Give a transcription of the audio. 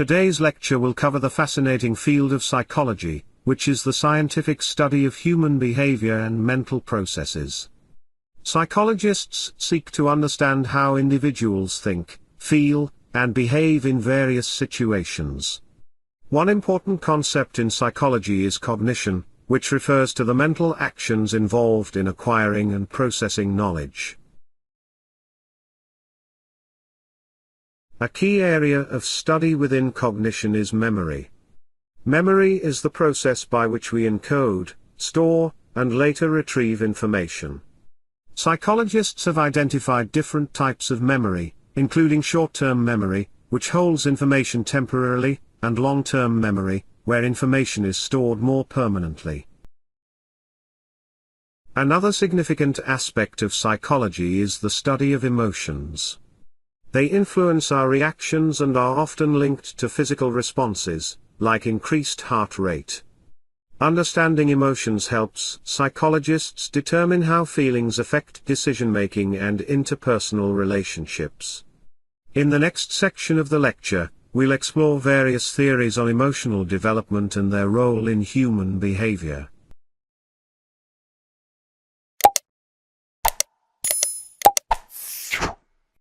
Today's lecture will cover the fascinating field of psychology, which is the scientific study of human behavior and mental processes. Psychologists seek to understand how individuals think, feel, and behave in various situations. One important concept in psychology is cognition, which refers to the mental actions involved in acquiring and processing knowledge. A key area of study within cognition is memory. Memory is the process by which we encode, store, and later retrieve information. Psychologists have identified different types of memory, including short-term memory, which holds information temporarily, and long-term memory, where information is stored more permanently. Another significant aspect of psychology is the study of emotions. They influence our reactions and are often linked to physical responses, like increased heart rate. Understanding emotions helps psychologists determine how feelings affect decision-making and interpersonal relationships. In the next section of the lecture, we'll explore various theories on emotional development and their role in human behavior.